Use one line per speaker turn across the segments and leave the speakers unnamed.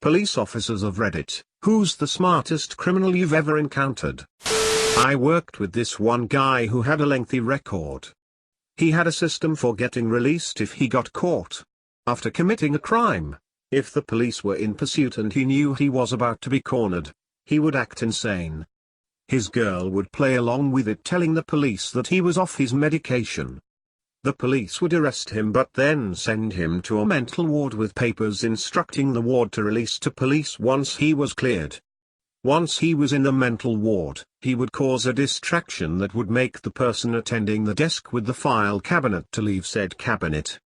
Police officers of Reddit, who's the smartest criminal you've ever encountered? I worked with this one guy who had a lengthy record. He had a system for getting released if he got caught after committing a crime. If the police were in pursuit and he knew he was about to be cornered, he would act insane. His girl would play along with it, telling the police that he was off his medication. The police would arrest him but then send him to a mental ward with papers instructing the ward to release to police once he was cleared. Once he was in the mental ward, he would cause a distraction that would make the person attending the desk with the file cabinet to leave said cabinet.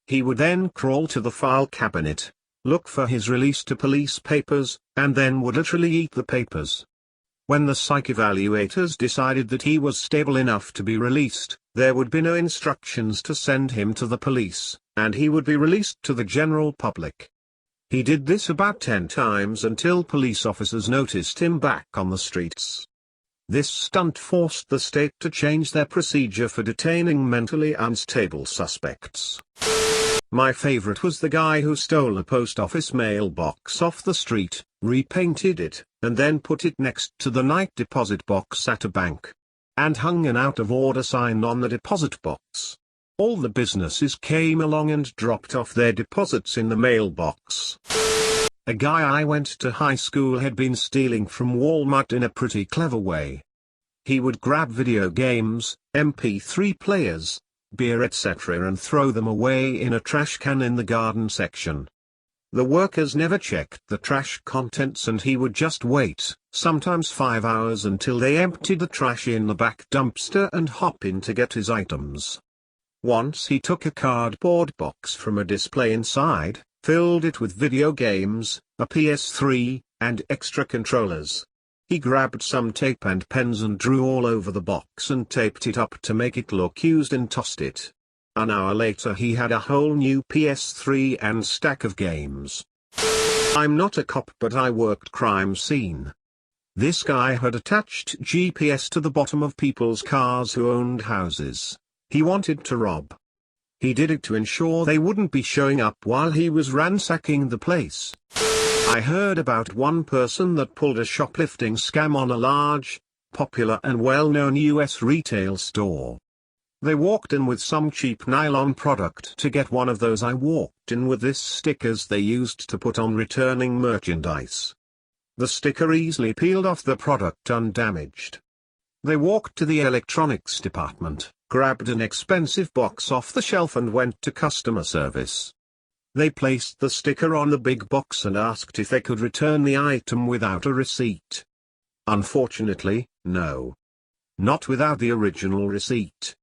He would then crawl to the file cabinet, look for his release to police papers, and then would literally eat the papers. When the psych evaluators decided that he was stable enough to be released, there would be no instructions to send him to the police, and he would be released to the general public. He did this about 10 times until police officers noticed him back on the streets. This stunt forced the state to change their procedure for detaining mentally unstable suspects. My favorite was the guy who stole a post office mailbox off the street, repainted it, and then put it next to the night deposit box at a bank, and hung an out-of-order sign on the deposit box. All the businesses came along and dropped off their deposits in the mailbox. A guy I went to high school had been stealing from Walmart in a pretty clever way. He would grab video games, MP3 players, beer etc. and throw them away in a trash can in the garden section. The workers never checked the trash contents and he would just wait, sometimes 5 hours, until they emptied the trash in the back dumpster and hop in to get his items. Once he took a cardboard box from a display inside, filled it with video games, a PS3, and extra controllers. He grabbed some tape and pens and drew all over the box and taped it up to make it look used and tossed it. An hour later he had a whole new PS3 and stack of games. I'm not a cop but I worked crime scene. This guy had attached GPS to the bottom of people's cars who owned houses. He wanted to rob. He did it to ensure they wouldn't be showing up while he was ransacking the place. I heard about one person that pulled a shoplifting scam on a large, popular and well-known US retail store. They walked in with some cheap nylon product to get one of those. I walked in with this stickers they used to put on returning merchandise. The sticker easily peeled off the product undamaged. They walked to the electronics department, grabbed an expensive box off the shelf and went to customer service. They placed the sticker on the big box and asked if they could return the item without a receipt. Unfortunately, no. Not without the original receipt.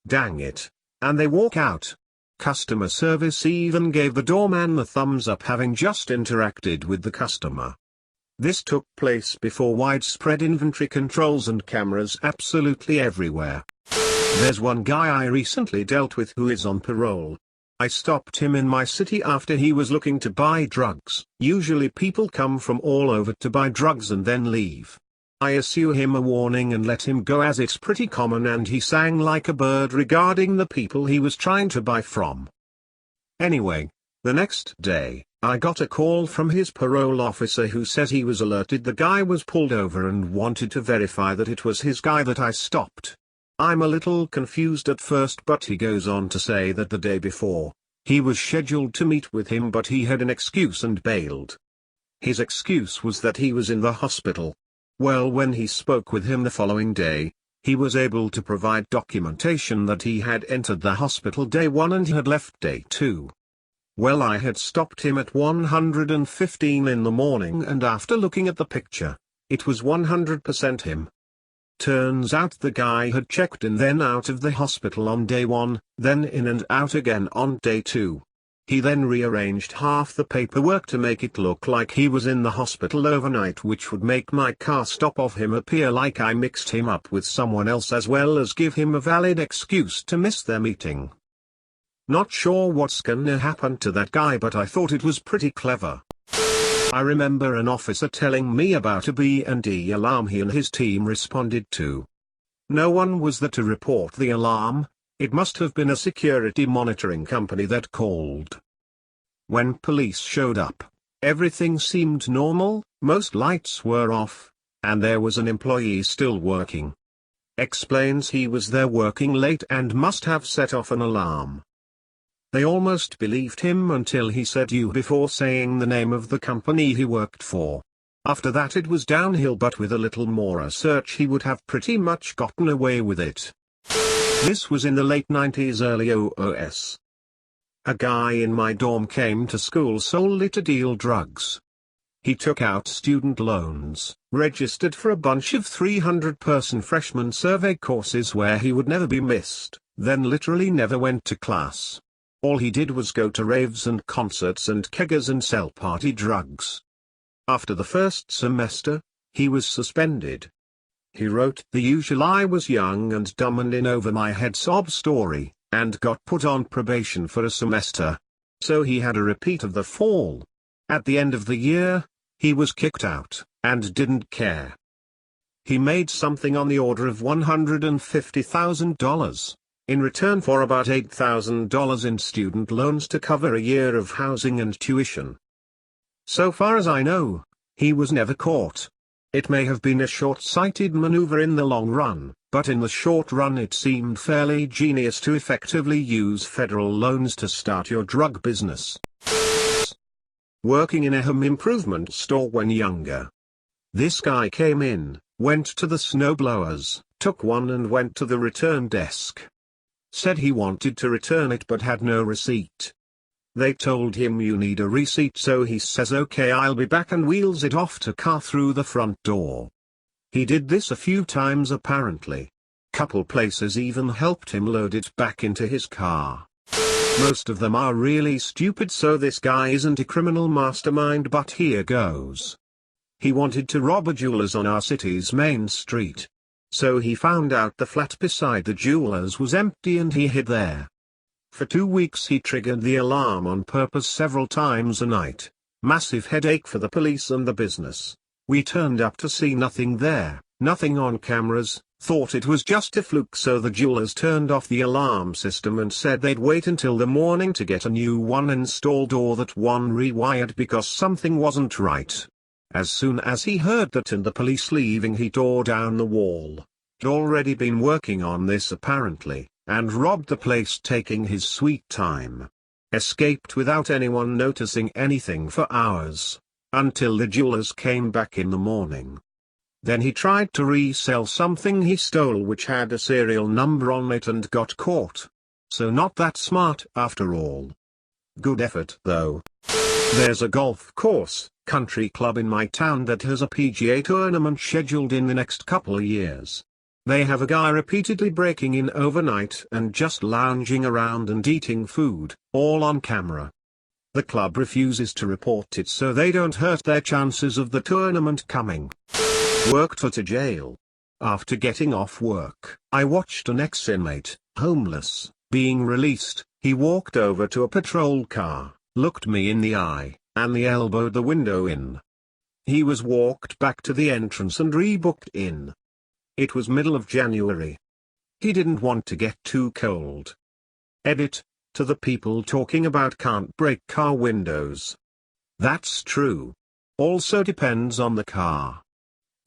Dang it. And they walk out. Customer service even gave the doorman the thumbs up, having just interacted with the customer. This took place before widespread inventory controls and cameras absolutely everywhere. There's one guy I recently dealt with who is on parole. I stopped him in my city after he was looking to buy drugs. Usually people come from all over to buy drugs and then leave. I issue him a warning and let him go as it's pretty common, and he sang like a bird regarding the people he was trying to buy from. Anyway, the next day, I got a call from his parole officer who said he was alerted the guy was pulled over and wanted to verify that it was his guy that I stopped. I'm a little confused at first, but he goes on to say that the day before, he was scheduled to meet with him but he had an excuse and bailed. His excuse was that he was in the hospital. Well, when he spoke with him the following day, he was able to provide documentation that he had entered the hospital day 1 and had left day 2. Well, I had stopped him at 1:15 in the morning, and after looking at the picture, it was 100% him. Turns out the guy had checked in then out of the hospital on day 1, then in and out again on day 2. He then rearranged half the paperwork to make it look like he was in the hospital overnight, which would make my car stop of him appear like I mixed him up with someone else, as well as give him a valid excuse to miss their meeting. Not sure what's gonna happen to that guy, but I thought it was pretty clever. I remember an officer telling me about a B&E alarm he and his team responded to. No one was there to report the alarm. It must have been a security monitoring company that called. When police showed up, Everything seemed normal, most lights were off, and there was an employee still working. Explains he was there working late and must have set off an alarm. They almost believed him until he said you before saying the name of the company he worked for. After that it was downhill, but with a little more research he would have pretty much gotten away with it. This was in the late 90s, early 00s. A guy in my dorm came to school solely to deal drugs. He took out student loans, registered for a bunch of 300-person freshman survey courses where he would never be missed, then literally never went to class. All he did was go to raves and concerts and keggers and sell party drugs. After the first semester, he was suspended. He wrote the usual "I was young and dumb and in over my head" sob story, and got put on probation for a semester. So he had a repeat of the fall. At the end of the year, he was kicked out, and didn't care. He made something on the order of $150,000, in return for about $8,000 in student loans to cover a year of housing and tuition. So far as I know, he was never caught. It may have been a short-sighted maneuver in the long run, but in the short run it seemed fairly genius to effectively use federal loans to start your drug business. Working in a home improvement store when younger. This guy came in, went to the snowblowers, took one and went to the return desk. Said he wanted to return it but had no receipt. They told him you need a receipt, so he says okay, I'll be back, and wheels it off to car through the front door. He did this a few times apparently. Couple places even helped him load it back into his car. Most of them are really stupid, so this guy isn't a criminal mastermind, but here goes. He wanted to rob a jeweler's on our city's main street. So he found out the flat beside the jeweler's was empty and he hid there. For 2 weeks he triggered the alarm on purpose several times a night. Massive headache for the police and the business. We turned up to see nothing there, nothing on cameras, thought it was just a fluke, so the jewelers turned off the alarm system and said they'd wait until the morning to get a new one installed or that one rewired because something wasn't right. As soon as he heard that and the police leaving, he tore down the wall. He'd already been working on this apparently, and robbed the place, taking his sweet time. Escaped without anyone noticing anything for hours, until the jewelers came back in the morning. Then he tried to resell something he stole which had a serial number on it and got caught. So not that smart after all. Good effort though. There's a golf course, country club in my town that has a PGA tournament scheduled in the next couple of years. They have a guy repeatedly breaking in overnight and just lounging around and eating food, all on camera. The club refuses to report it so they don't hurt their chances of the tournament coming. Worked at a jail. After getting off work, I watched an ex-inmate, homeless, being released. He walked over to a patrol car, looked me in the eye, and elbowed the window in. He was walked back to the entrance and rebooked in. It was middle of January. He didn't want to get too cold. Edit, to the people talking about can't break car windows. That's true. Also depends on the car.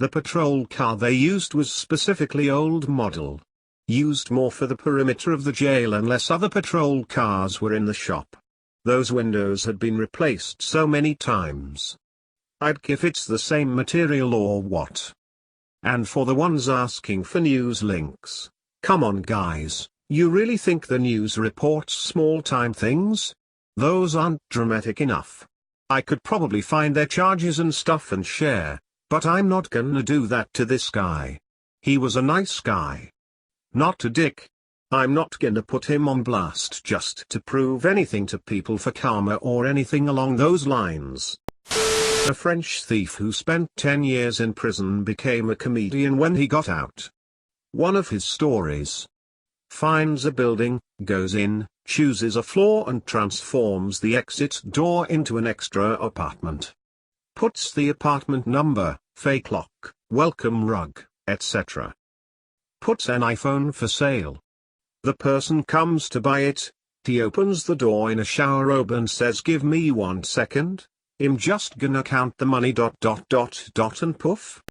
The patrol car they used was specifically old model. Used more for the perimeter of the jail unless other patrol cars were in the shop. Those windows had been replaced so many times. I'd give it's the same material or what. And for the ones asking for news links, come on guys, you really think the news reports small-time things? Those aren't dramatic enough. I could probably find their charges and stuff and share, but I'm not gonna do that to this guy. He was a nice guy. Not a dick. I'm not gonna put him on blast just to prove anything to people for karma or anything along those lines. A French thief who spent 10 years in prison became a comedian when he got out. One of his stories. Finds a building, goes in, chooses a floor and transforms the exit door into an extra apartment. Puts the apartment number, fake lock, welcome rug, etc. Puts an iPhone for sale. The person comes to buy it. He opens the door in a shower robe and says, "Give me 1 second." I'm just gonna count the money ... and poof.